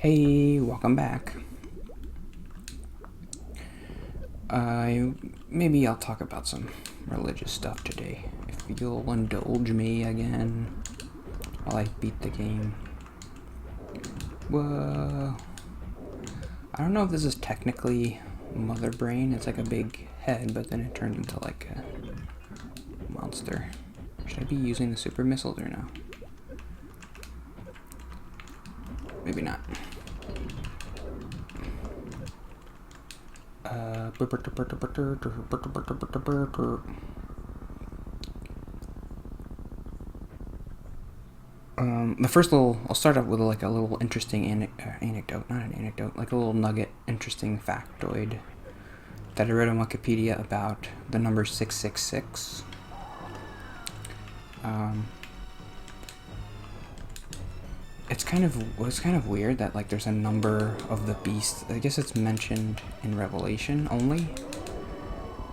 Hey, welcome back. Maybe I'll talk about some religious stuff today. If you'll indulge me again while I beat the game. Whoa. I don't know if this is technically Mother Brain. It's like a big head, but then it turned into like a monster. Should I be using the super missiles or no? Maybe not. I'll start off with like a little interesting anecdote, not an anecdote, like a little nugget, interesting factoid that I read on Wikipedia about the number 666. It's kind of weird that like there's a number of the beast. I guess it's mentioned in Revelation only,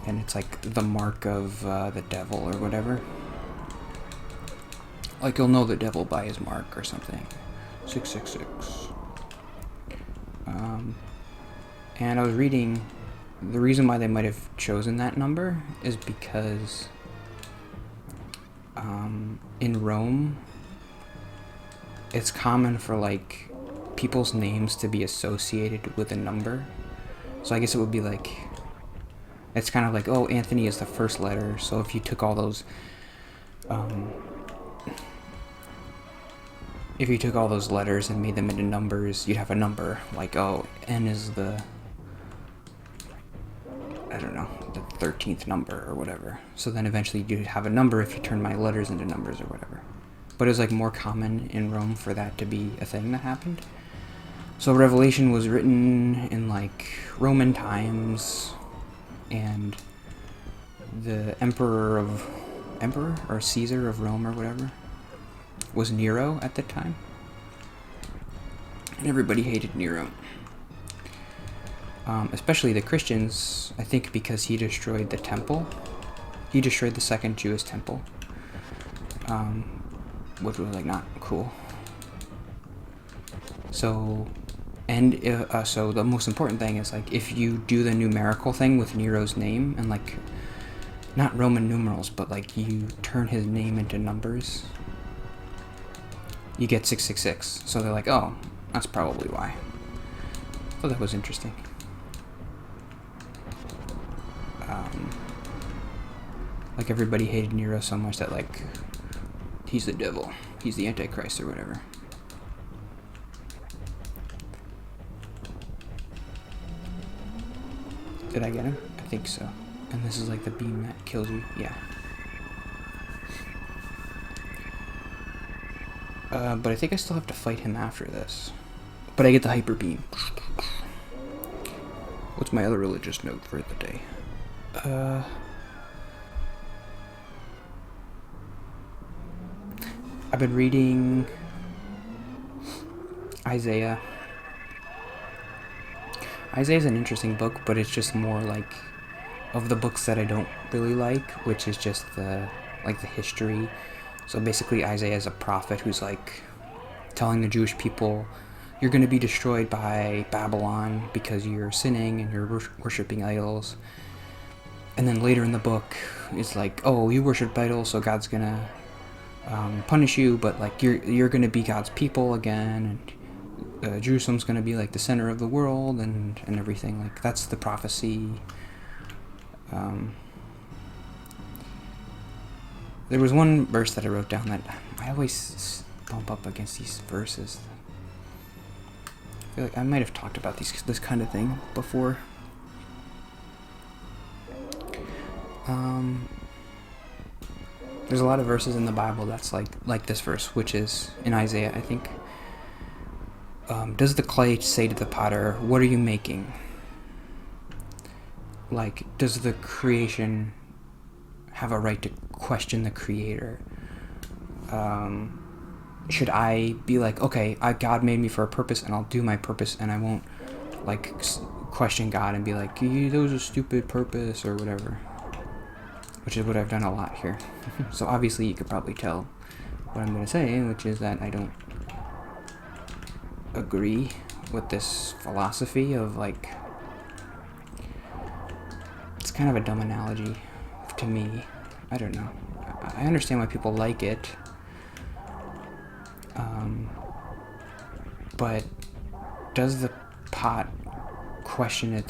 and it's like the mark of the devil or whatever. Like you'll know the devil by his mark or something. 666. And I was reading, the reason why they might have chosen that number is because in Rome, it's common for like people's names to be associated with a number. So I guess it would be like, it's kind of like, oh, Anthony is the first letter. So if you took all those, if you took all those letters and made them into numbers, you'd have a number. Like, oh, N is the, I don't know, the 13th number or whatever. So then eventually you'd have a number if you turn my letters into numbers or whatever. But it was like more common in Rome for that to be a thing that happened. So Revelation was written in like Roman times, and the emperor or Caesar of Rome or whatever was Nero at the time. And everybody hated Nero. Especially the Christians, I think because he destroyed the temple. He destroyed the second Jewish temple. Which was like not cool. So, so the most important thing is like if you do the numerical thing with Nero's name and like not Roman numerals, but like you turn his name into numbers, you get 666. So they're like, oh, that's probably why. So that was interesting. Like everybody hated Nero so much that like he's the devil, he's the Antichrist or whatever. Did I get him? I think so. And this is like the beam that kills you. Yeah. But I think I still have to fight him after this. But I get the hyper beam. What's my other religious note for the day? I've been reading Isaiah. Isaiah's an interesting book, but it's just more like of the books that I don't really like, which is just the history. So basically Isaiah is a prophet who's like telling the Jewish people, you're going to be destroyed by Babylon because you're sinning and you're worshipping idols. And then later in the book it's like, oh, you worship idols, so God's going to punish you, but like you're gonna be God's people again, and Jerusalem's gonna be like the center of the world and everything. Like that's the prophecy. There was one verse that I wrote down that I always bump up against these verses. I feel like I might have talked about this kind of thing before. There's a lot of verses in the Bible that's like this verse, which is in Isaiah, I think. Does the clay say to the potter, what are you making? Like, does the creation have a right to question the creator? Should I be like, okay, God made me for a purpose and I'll do my purpose and I won't like question God and be like, that was a stupid purpose or whatever. Which is what I've done a lot here. So obviously you could probably tell what I'm going to say, which is that I don't agree with this philosophy of like, it's kind of a dumb analogy to me. I don't know. I understand why people like it. But does the pot question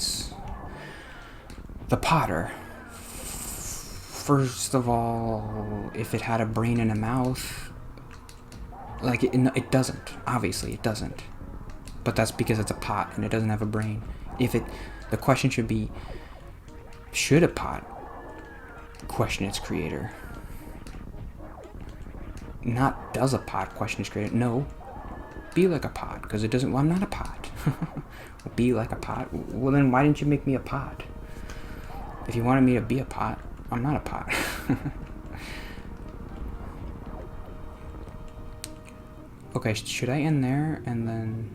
the potter? First of all, if it had a brain and a mouth, like it doesn't. Obviously, it doesn't. But that's because it's a pot and it doesn't have a brain. The question should be, should a pot question its creator? Not does a pot question its creator? No. Be like a pot, because it doesn't. Well, I'm not a pot. Be like a pot. Well, then why didn't you make me a pot? If you wanted me to be a pot, I'm not a pot. Okay, should I end there and then?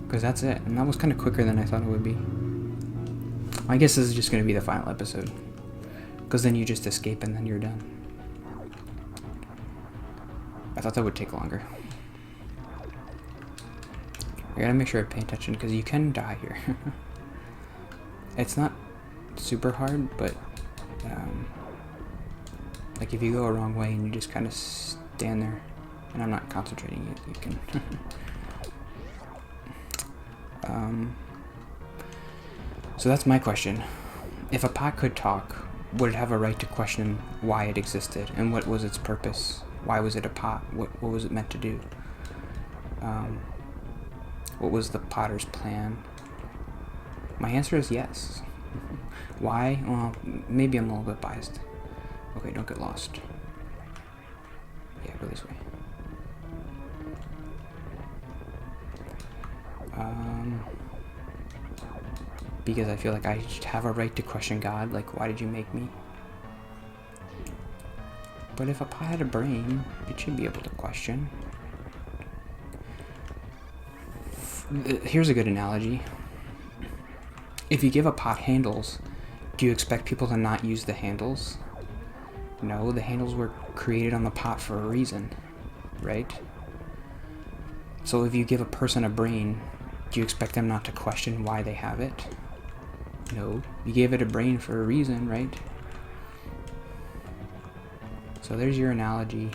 Because that's it, and that was kind of quicker than I thought it would be. I guess this is just going to be the final episode, because then you just escape and then you're done. I thought that would take longer. I gotta make sure I pay attention, because you can die here. It's not super hard, but like if you go a wrong way and you just kind of stand there, and I'm not concentrating, you can. So that's my question. If a pot could talk, would it have a right to question why it existed and what was its purpose? Why was it a pot? What was it meant to do? What was the potter's plan? My answer is yes. Why? Well, maybe I'm a little bit biased. Okay, don't get lost. Yeah, go this way. Because I feel like I should have a right to question God, like, why did you make me? But if a pot had a brain, it should be able to question. Here's a good analogy. If you give a pot handles, do you expect people to not use the handles? No, the handles were created on the pot for a reason, right? So if you give a person a brain, do you expect them not to question why they have it? No, you gave it a brain for a reason, right? So there's your analogy.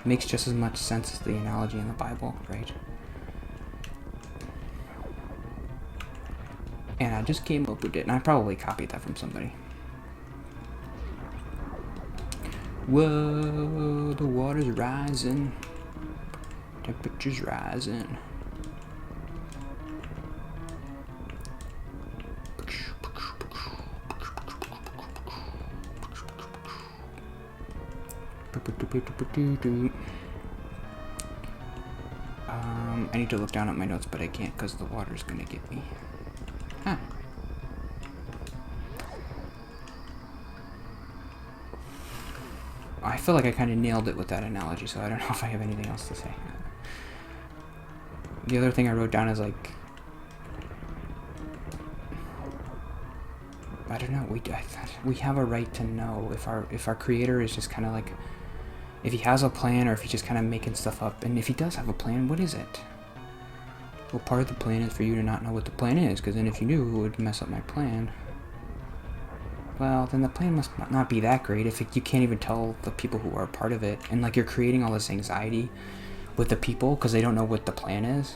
Makes just as much sense as the analogy in the Bible, right? And I just came up with it, and I probably copied that from somebody. Whoa, the water's rising. Temperature's rising. I need to look down at my notes, but I can't because the water's gonna get me. Huh. I feel like I kind of nailed it with that analogy, so I don't know if I have anything else to say. The other thing I wrote down is like, I don't know. We have a right to know if our creator is just kind of like, if he has a plan or if he's just kind of making stuff up. And if he does have a plan, what is it? Well, part of the plan is for you to not know what the plan is, because then if you knew, it would mess up my plan. Well, then the plan must not be that great if you can't even tell the people who are a part of it. And like you're creating all this anxiety with the people because they don't know what the plan is.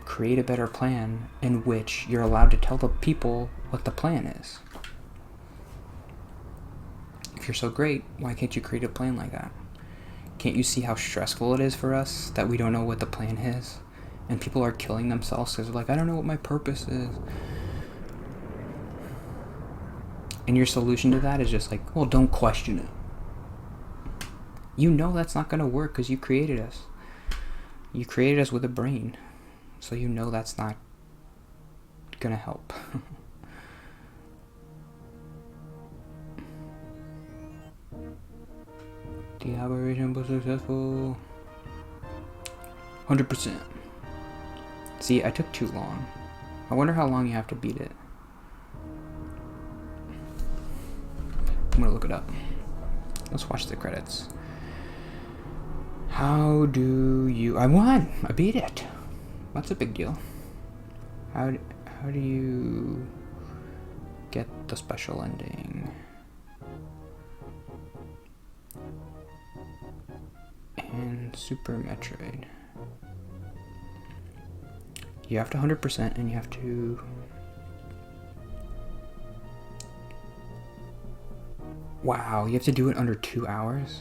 Create a better plan in which you're allowed to tell the people what the plan is. If you're so great, why can't you create a plan like that? Can't you see how stressful it is for us that we don't know what the plan is? And people are killing themselves because they're like, I don't know what my purpose is. And your solution to that is just like, well, don't question it. You know that's not going to work because you created us. You created us with a brain. So you know that's not going to help. The operation was successful. 100%. See, I took too long. I wonder how long you have to beat it. I'm gonna look it up. Let's watch the credits. How do you... I won! I beat it! That's a big deal. How do you get the special ending? And Super Metroid. You have to 100% and you have to... Wow, you have to do it under 2 hours?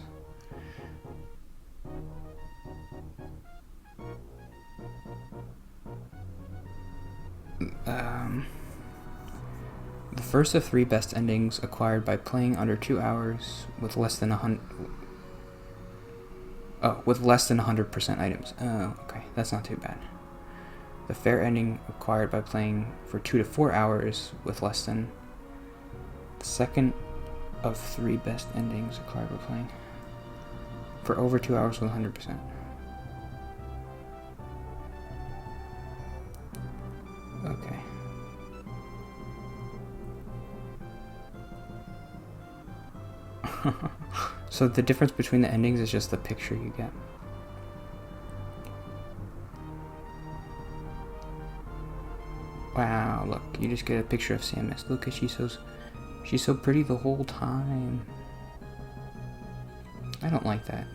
The first of 3 best endings acquired by playing under 2 hours with less than 100... Oh, with less than 100% items. Oh, okay, that's not too bad. The fair ending acquired by playing for 2 to 4 hours with less than... The second of 3 best endings acquired by playing for over 2 hours with 100%. Okay. So the difference between the endings is just the picture you get. Wow, look, you just get a picture of Samus. Look at she's so pretty the whole time. I don't like that.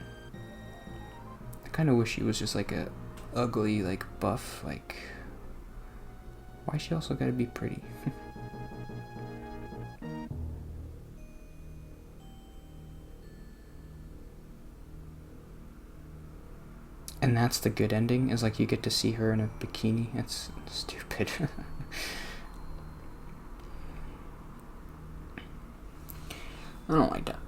I kind of wish she was just like a ugly, like buff, like... Why she also gotta be pretty? And that's the good ending, is like you get to see her in a bikini. That's stupid. I don't like that.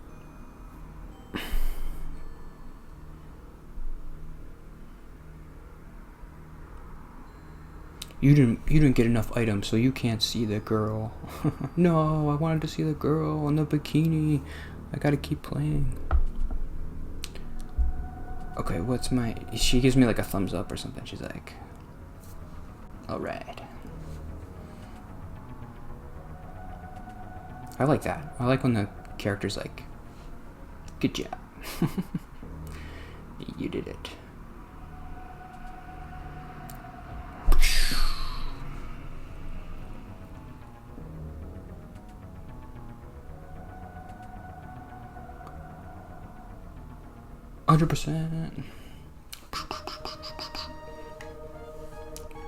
You didn't get enough items, so you can't see the girl. No, I wanted to see the girl in the bikini. I gotta keep playing. Okay, what's my... She gives me like a thumbs up or something. She's like... Alright. I like that. I like when the character's like... Good job. You did it. %.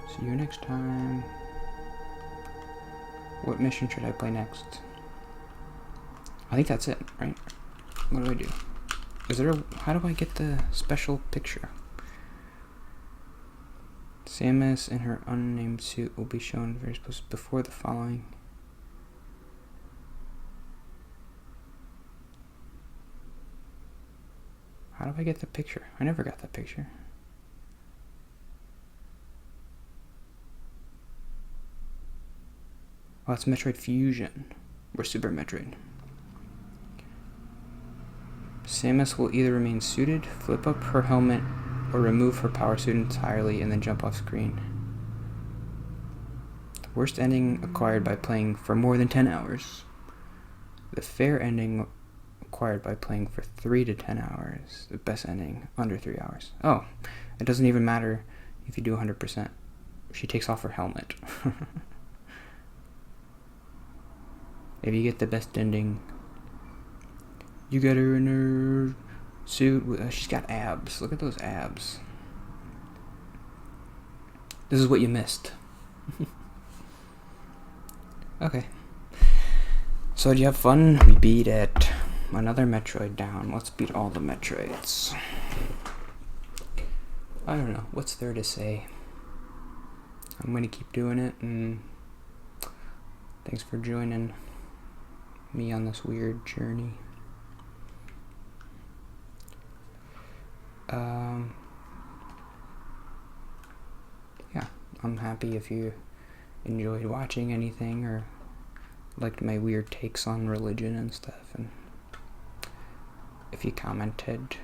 See you next time. What mission should I play next? I think that's it, right? What do I do? Is there a... How do I get the special picture? Samus in her unnamed suit will be shown very supposed before the following. How do I get the picture? I never got that picture. Oh, it's Metroid Fusion. Or Super Metroid. Samus will either remain suited, flip up her helmet, or remove her power suit entirely and then jump off screen. The worst ending acquired by playing for more than 10 hours. The fair ending acquired by playing for 3 to 10 hours. The best ending under 3 hours. Oh, it doesn't even matter if you do 100%. She takes off her helmet. If you get the best ending, you get her in her suit. She's got abs. Look at those abs. This is what you missed. Okay. So did you have fun? We beat it. Another Metroid down. Let's beat all the Metroids. I don't know. What's there to say? I'm going to keep doing it, and thanks for joining me on this weird journey. Yeah, I'm happy if you enjoyed watching anything or liked my weird takes on religion and stuff, and if you commented,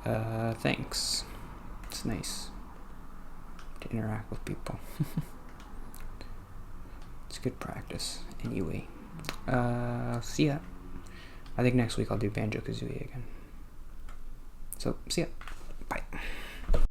thanks. It's nice to interact with people. It's good practice anyway. See ya. I think next week I'll do Banjo-Kazooie again. So, see ya. Bye.